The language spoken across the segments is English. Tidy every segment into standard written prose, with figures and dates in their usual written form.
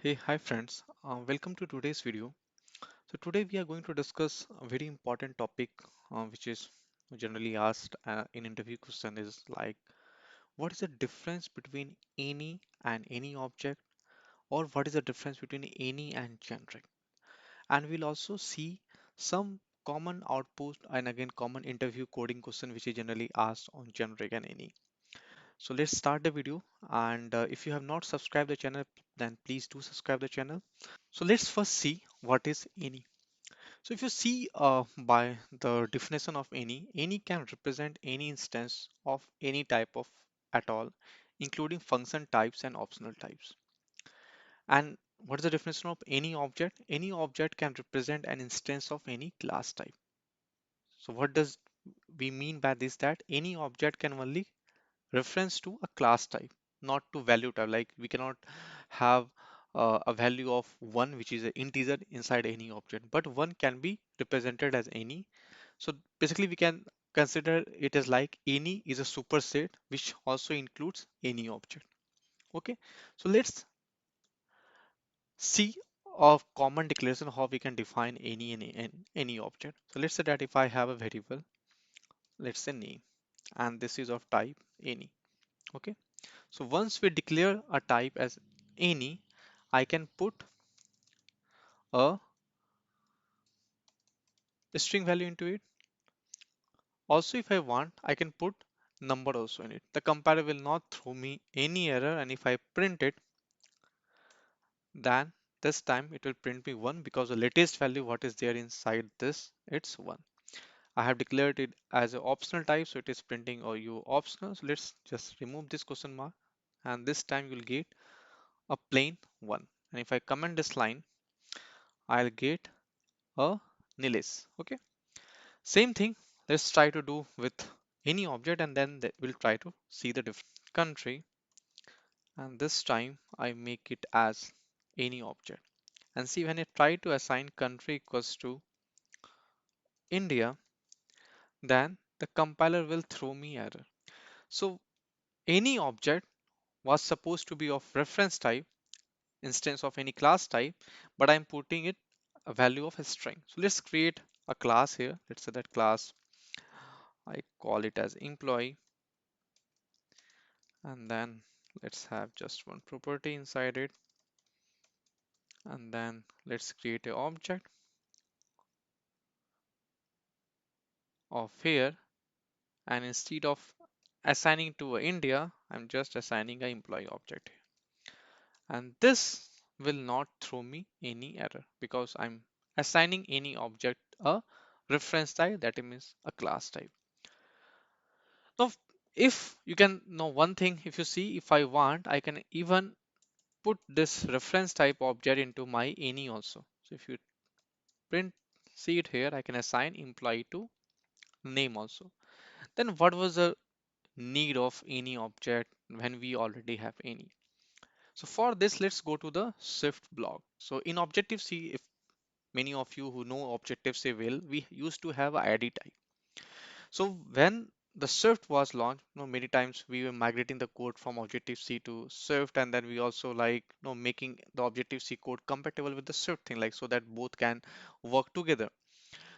Hey, hi friends. Welcome to today's video. So today we are going to discuss a very important topic, which is generally asked in interview question is like, what is the difference between any object, or what is the difference between any and generic? And we'll also see some common outpost and again common interview coding question which is generally asked on generic and any. So let's start the video. And if you have not subscribed the channel, then please do subscribe the channel. So let's first see what is any. So if you see by the definition of any can represent any instance of any type of at all, including function types and optional types. And what is the definition of any object? Any object can represent an instance of any class type. So what does we mean by this? That any object can only reference to a class type, not to value type. Like we cannot have a value of one, which is an integer inside any object, but one can be represented as any. So basically, we can consider it as like any is a superset, which also includes any object. Okay, so let's see a common declaration how we can define any object. So let's say that if I have a variable, let's say name, and this is of type any. Okay. So once we declare a type as any, I can put a string value into it. Also, if I want, I can put number also in it. The compiler will not throw me any error, and if I print it, then this time it will print me 1 because the latest value what is there inside this, it's 1. I have declared it as an optional type, so it is printing or you optional. So let's just remove this question mark, and this time you'll get a plain 1. And if I comment this line, I'll get a nillis. Okay. Same thing, let's try to do with any object, and then we'll try to see the different country. And this time I make it as any object. And see, when I try to assign country equals to India, then the compiler will throw me error. So any object was supposed to be of reference type, instance of any class type, but I'm putting it a value of a string. So let's create a class here. Let's say that class, I call it as employee, and then let's have just one property inside it, and then let's create an object of here, and instead of assigning to India, I'm just assigning an employee object here. And this will not throw me any error because I'm assigning any object a reference type, that means a class type. Now if you can know one thing, if you see, if I want, I can even put this reference type object into my any also. So if you print, see it here, I can assign employee to name also. Then what was the need of any object when we already have any? So for this, let's go to the Swift block. So in Objective C, if many of you who know Objective C well, we used to have a ID type. So when the Swift was launched, many times we were migrating the code from Objective C to Swift, and then we also like making the Objective C code compatible with the Swift thing, like so that both can work together.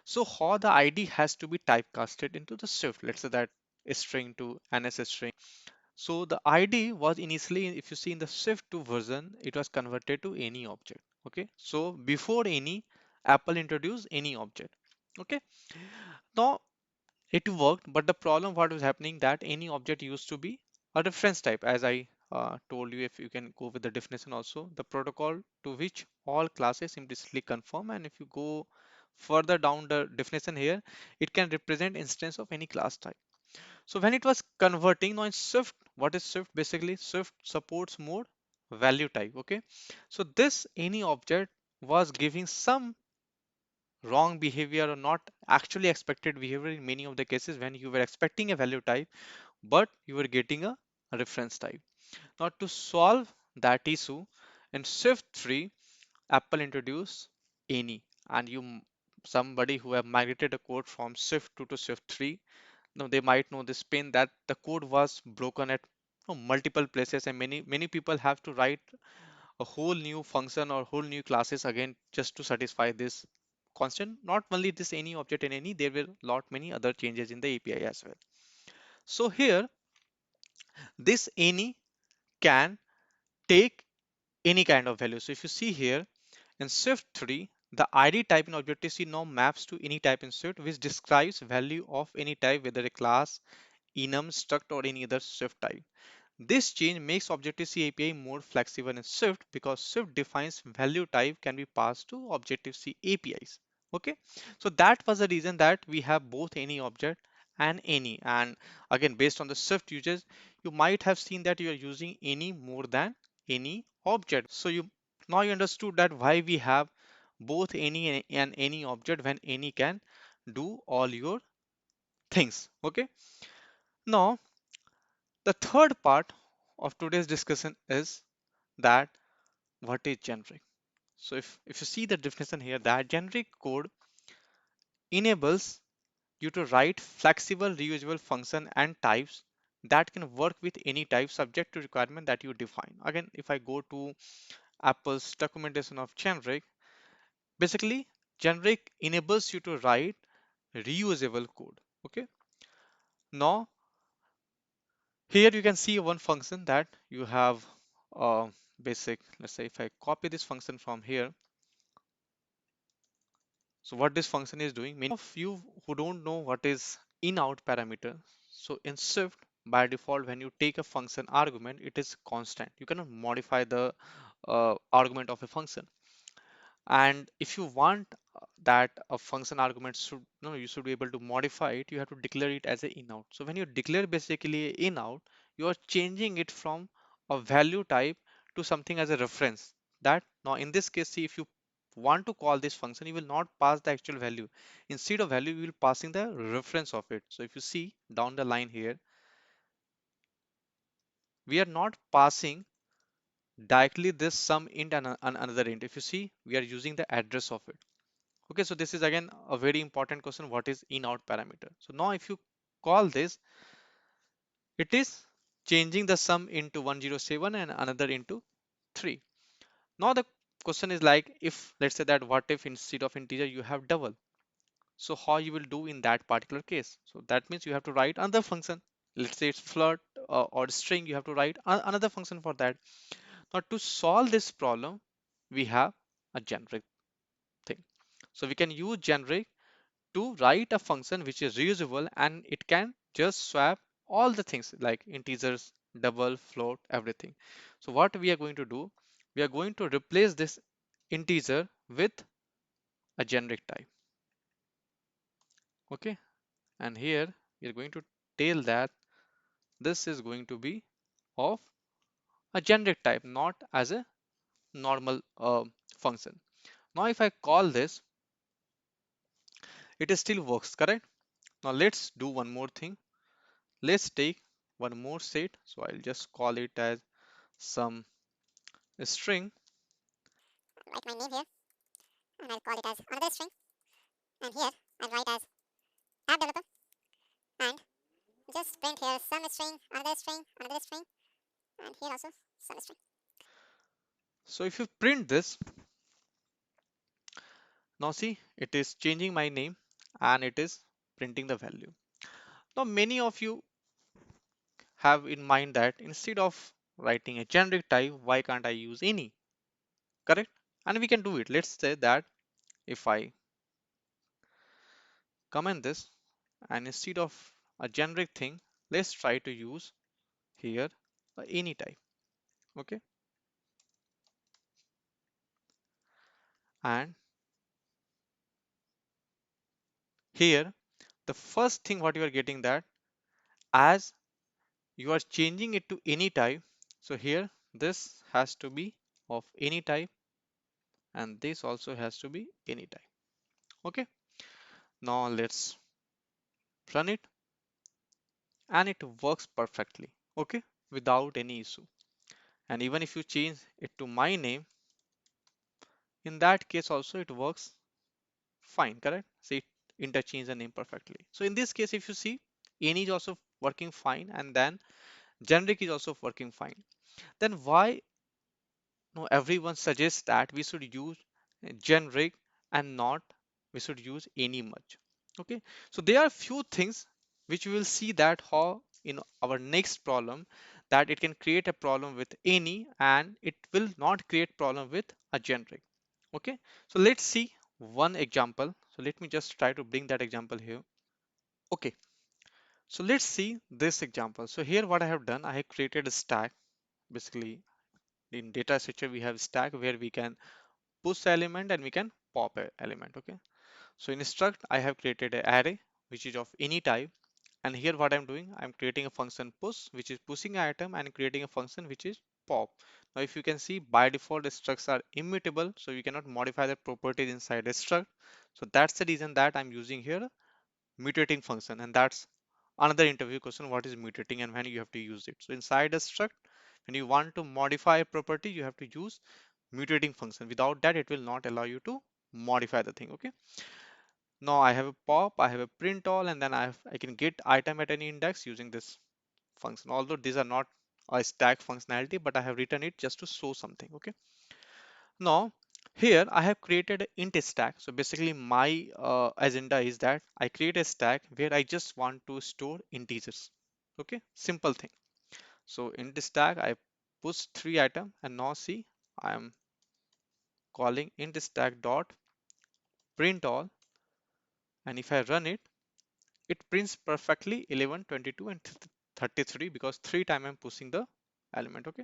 So how the ID has to be typecasted into the Swift, let's say that a string to NS string. So the ID was initially, if you see in the Swift 2 version, it was converted to any object. Okay. So before any, Apple introduced any object. Okay. Now it worked, but the problem what was happening that any object used to be a reference type, as I told you. If you can go with the definition also, the protocol to which all classes implicitly conform, and if you go further down the definition here, it can represent instance of any class type. So when it was converting, now in Swift, what is Swift? Basically Swift supports more value type. Okay, so this any object was giving some wrong behavior or not actually expected behavior in many of the cases when you were expecting a value type, but you were getting a reference type. Now to solve that issue, in Swift 3, Apple introduced any, and somebody who have migrated a code from Swift 2 to Swift 3, now they might know this pain that the code was broken at multiple places, and many people have to write a whole new function or whole new classes again just to satisfy this constant. Not only this any object and any, there were lot many other changes in the API as well. So here this any can take any kind of value. So if you see here in Swift 3, the ID type in Objective-C now maps to any type in Swift, which describes value of any type, whether a class, enum, struct, or any other Swift type. This change makes Objective-C API more flexible in Swift because Swift defines value type can be passed to Objective-C APIs. Okay, so that was the reason that we have both any object and any. And again, based on the Swift users, you might have seen that you are using any more than any object. So you understood that why we have both any and any object when any can do all your things. Okay, now the third part of today's discussion is that what is generic. So if you see the definition here, that generic code enables you to write flexible reusable function and types that can work with any type subject to requirement that you define. Again, if I go to Apple's documentation of generic, basically generic enables you to write reusable code. Okay, now here you can see one function that you have basic. Let's say if I copy this function from here. So what this function is doing, many of you who don't know what is in-out parameter. So in Swift, by default, when you take a function argument, it is constant. You cannot modify the argument of a function. And if you want that a function argument should, no, you should be able to modify it, you have to declare it as a in-out. So when you declare basically a in-out, you are changing it from a value type to something as a reference. That now in this case, see, if you want to call this function, you will not pass the actual value. Instead of value, you will passing the reference of it. So if you see down the line here, we are not passing directly this sum int and another int. If you see, we are using the address of it. Okay, so this is again a very important question. What is in-out parameter? So now if you call this, it is changing the sum into 107 and another into 3. Now the question is like, if let's say that what if instead of integer you have double? So how you will do in that particular case? So that means you have to write another function. Let's say it's float or string, you have to write another function for that. Now to solve this problem, we have a generic thing. So we can use generic to write a function which is reusable and it can just swap all the things like integers, double, float, everything. So what we are going to do, we are going to replace this integer with a generic type. Okay, and here we are going to tell that this is going to be of a generic type, not as a normal function. Now if I call this, it still works, correct? Now let's do one more thing. Let's take one more set. So I'll just call it as some string. Write my name here, and I'll call it as another string. And here I'll write as app developer, and just print here some string, another string, and here also some string. So if you print this, now see, it is changing my name and it is printing the value. Now many of you have in mind that instead of writing a generic type, why can't I use any? Correct? And we can do it. Let's say that if I comment this and instead of a generic thing, let's try to use here any type. Okay, and here the first thing what you are getting that as you are changing it to any type, so here this has to be of any type and this also has to be any type. Okay, now let's run it and it works perfectly. Okay, without any issue. And even if you change it to my name, in that case also it works fine, correct? See, it interchange the name perfectly. So in this case, if you see, any is also working fine and then generic is also working fine. Then why No, everyone suggests that we should use generic and not we should use any much. Okay, so there are few things which we will see that how in our next problem that it can create a problem with any and it will not create problem with a generic. Okay, so let's see one example. So let me just try to bring that example here. Okay, so let's see this example. So here what I have done, I have created a stack. Basically in data structure we have stack where we can push element and we can pop a element. Okay, so in struct I have created an array which is of any type, and here what I'm doing, I'm creating a function push which is pushing an item and creating a function which is pop. Now if you can see, by default the structs are immutable, so you cannot modify the properties inside a struct. So that's the reason that I'm using here mutating function, and that's another interview question, what is mutating and when you have to use it. So inside a struct, when you want to modify a property, you have to use mutating function. Without that, it will not allow you to modify the thing. Okay, now I have a pop, I have a print all, and then I can get item at any index using this function, although these are not a stack functionality, but I have written it just to show something. Okay, now here I have created an int stack. So basically my agenda is that I create a stack where I just want to store integers. Okay, simple thing. So in this stack I push three item, and now see I am calling int stack dot print all, and if I run it, it prints perfectly 11, 22, and 33 because three time I'm pushing the element. Okay,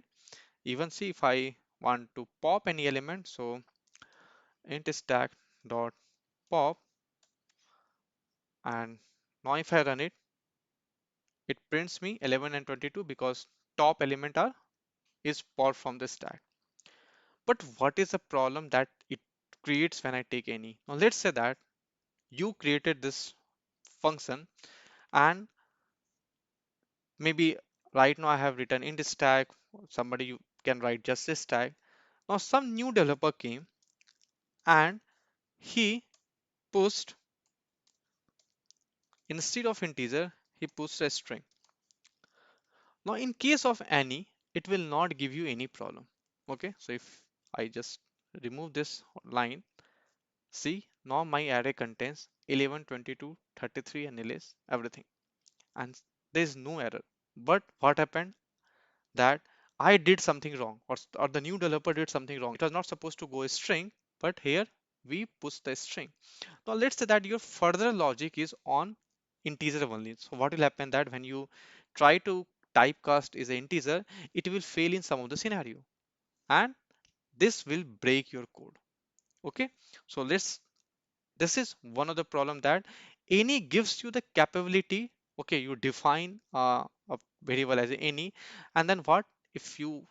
even see if I want to pop any element, so int stack dot pop, and now if I run it, it prints me 11 and 22 because top element are is popped from the stack. But what is the problem that it creates when I take any? Now let's say that you created this function, and maybe right now I have written in the stack, somebody you can write just this stack. Now some new developer came and he pushed, instead of integer, he pushed a string. Now in case of any, it will not give you any problem. Okay, so if I just remove this line, see now my array contains 11, 22, 33, and ls everything, and there is no error. But what happened that I did something wrong, or the new developer did something wrong. It was not supposed to go a string, but here we push the string. Now let's say that your further logic is on integer only. So what will happen that when you try to typecast is an integer, it will fail in some of the scenario, and this will break your code. Okay, so this is one of the problem that any gives you the capability. Okay, you define a variable as any, and then what if you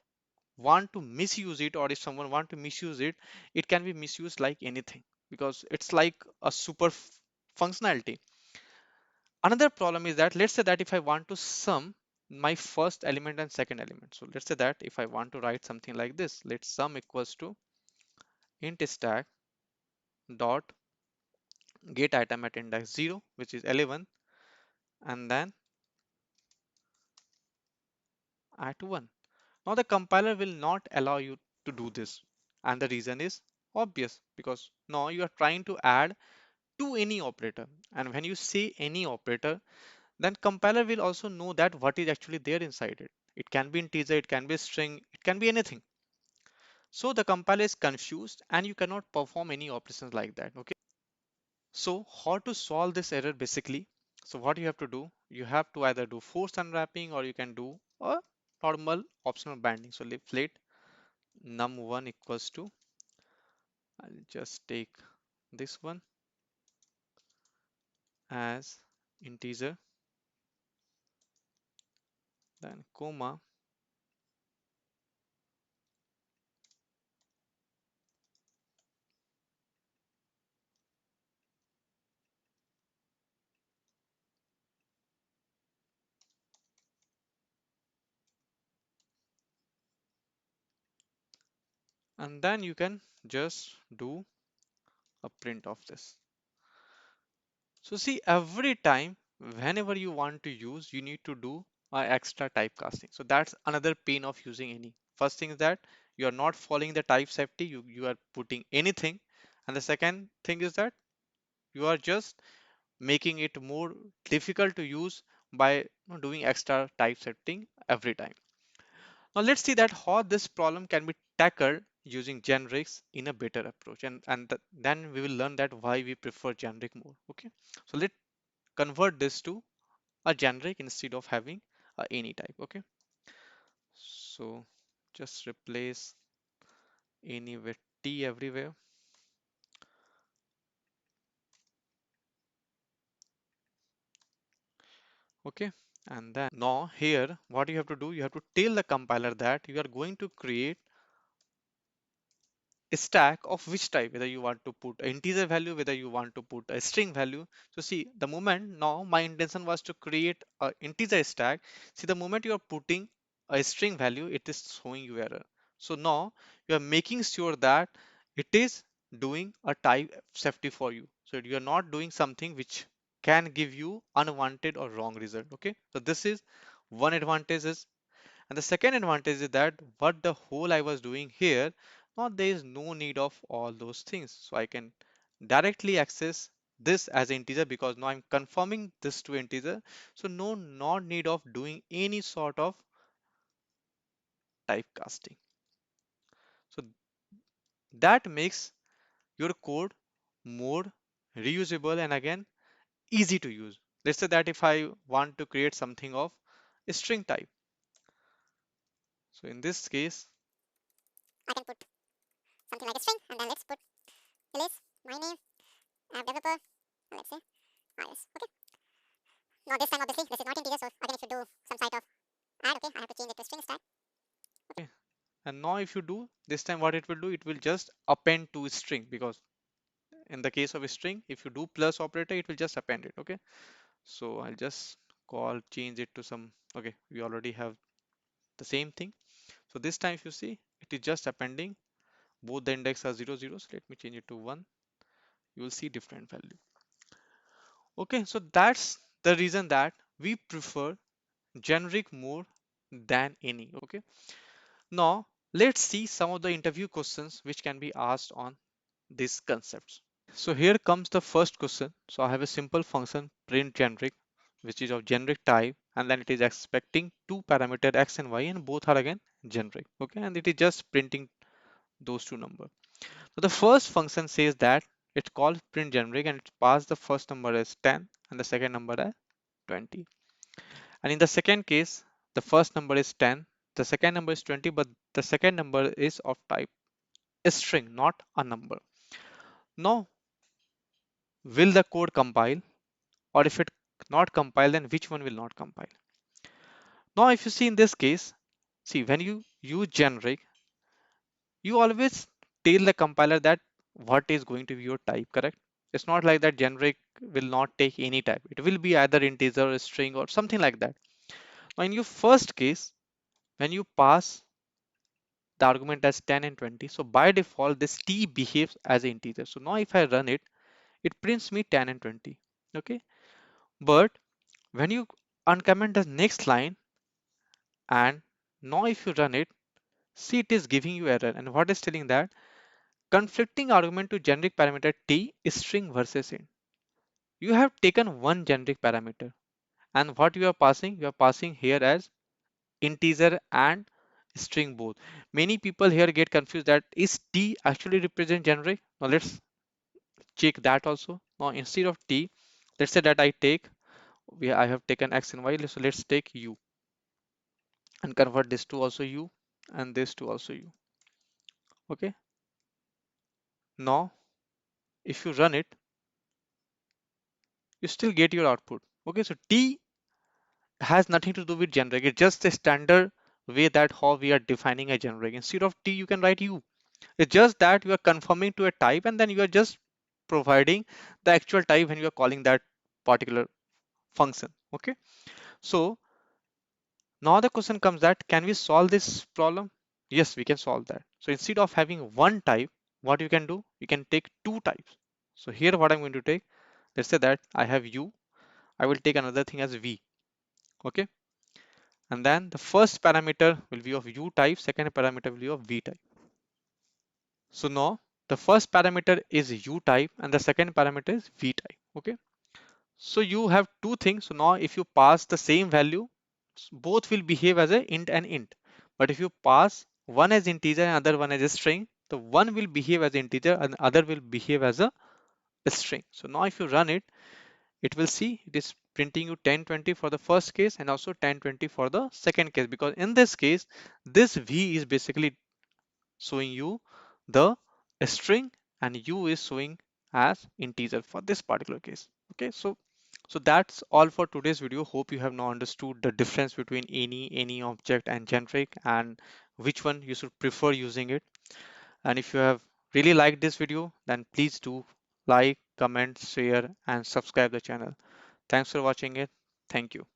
want to misuse it, or if someone want to misuse it, it can be misused like anything because it's like a super functionality. Another problem is that let's say that if I want to sum my first element and second element, so let's say that if I want to write something like this, let sum equals to int stack dot get item at index 0, which is 11, and then at 1. Now the compiler will not allow you to do this, and the reason is obvious, because now you are trying to add to any operator, and when you say any operator, then compiler will also know that what is actually there inside it. It can be integer, it can be string, it can be anything. So the compiler is confused and you cannot perform any operations like that. Okay, so how to solve this error basically? So what you have to do, you have to either do force unwrapping or you can do a normal optional binding. So let num1 equals to, I'll just take this one as integer, then comma, and then you can just do a print of this. So see, every time whenever you want to use, you need to do extra typecasting. So that's another pain of using any. First thing is that You are not following the type safety, you are putting anything. And the second thing is that you are just making it more difficult to use by doing extra type setting every time. Now let's see that how this problem can be tackled using generics in a better approach, then we will learn that why we prefer generic more. Okay, so let's convert this to a generic instead of having any type. Okay, so just replace any with t everywhere. Okay, and then now here what you have to do, you have to tell the compiler that you are going to create a stack of which type, whether you want to put an integer value, whether you want to put a string value. So see, the moment now my intention was to create an integer stack. See, the moment you are putting a string value, it is showing you error. So now you are making sure that it is doing a type safety for you, so you are not doing something which can give you unwanted or wrong result. Okay, so this is one advantage. And the second advantage is that what the whole I was doing here, now there is no need of all those things. So I can directly access this as an integer because now I'm confirming this to integer. So no, not need of doing any sort of typecasting. So that makes your code more reusable and again easy to use. Let's say that if I want to create something of a string type. So in this case, I can put something like a string, and then let's put Elise, my name, app developer, and let's say iOS. Okay. Now this time obviously this is not integer, so again if you do some sort of add, okay, I have to change it to string stack. and now if you do this time, what it will do, it will just append to string, because in the case of a string, if you do plus operator, it will just append it. Okay, so I'll just change it to some. Okay, we already have the same thing. So this time if you see, it is just appending. Both the index are 0 0, so let me change it to 1. You will see different value. Okay, so that's the reason that we prefer generic more than any. Okay, now let's see some of the interview questions which can be asked on these concepts. So here comes the first question. So I have a simple function print generic, which is of generic type, and then it is expecting two parameter x and y, and both are again generic. Okay, and it is just printing those two numbers. So the first function says that it's called print generic and it passed the first number as 10 and the second number as 20. And in the second case, the first number is 10, the second number is 20, but the second number is of type string, not a number. Now, will the code compile? Or if it not compile, then which one will not compile? Now if you see in this case, see, when you use generic, you always tell the compiler that what is going to be your type, correct? It's not like that generic will not take any type. It will be either integer or string or something like that. Now in your first case, when you pass the argument as 10 and 20, so by default this t behaves as an integer. So now if I run it, it prints me 10 and 20. Okay, but when you uncomment the next line, and now if you run it, see, it is giving you error. And what is telling that conflicting argument to generic parameter t is string versus int. You have taken one generic parameter, and what you are passing here as integer and string both. Many people here get confused that is t actually represent generic. Now let's check that also. Now instead of t, let's say that I have taken x and y, so let's take u and convert this to also u and this to also u. Okay, now if you run it, you still get your output. Okay, so t has nothing to do with generic. It's just a standard way that how we are defining a generic. Instead of t, you can write u. It's just that you are conforming to a type and then you are just providing the actual type when you are calling that particular function. Okay, so now the question comes that can we solve this problem? Yes, we can solve that. So instead of having one type, what you can do, you can take two types. So here what I'm going to take, let's say that I have u, I will take another thing as v. Okay, And then the first parameter will be of U type, second parameter will be of V type. So now the first parameter is U type and the second parameter is V type. Okay. So you have two things. So now if you pass the same value, both will behave as a int and int. But if you pass one as integer and other one as a string, the one will behave as integer and other will behave as a string. So now if you run it, it will see it is printing you 1020 for the first case and also 1020 for the second case, because in this case this V is basically showing you the string and U is showing as integer for this particular case. Okay, so that's all for today's video. Hope you have now understood the difference between any object and generic, and which one you should prefer using it. And if you have really liked this video, then please do like, comment, share and subscribe the channel. Thanks for watching it. Thank you.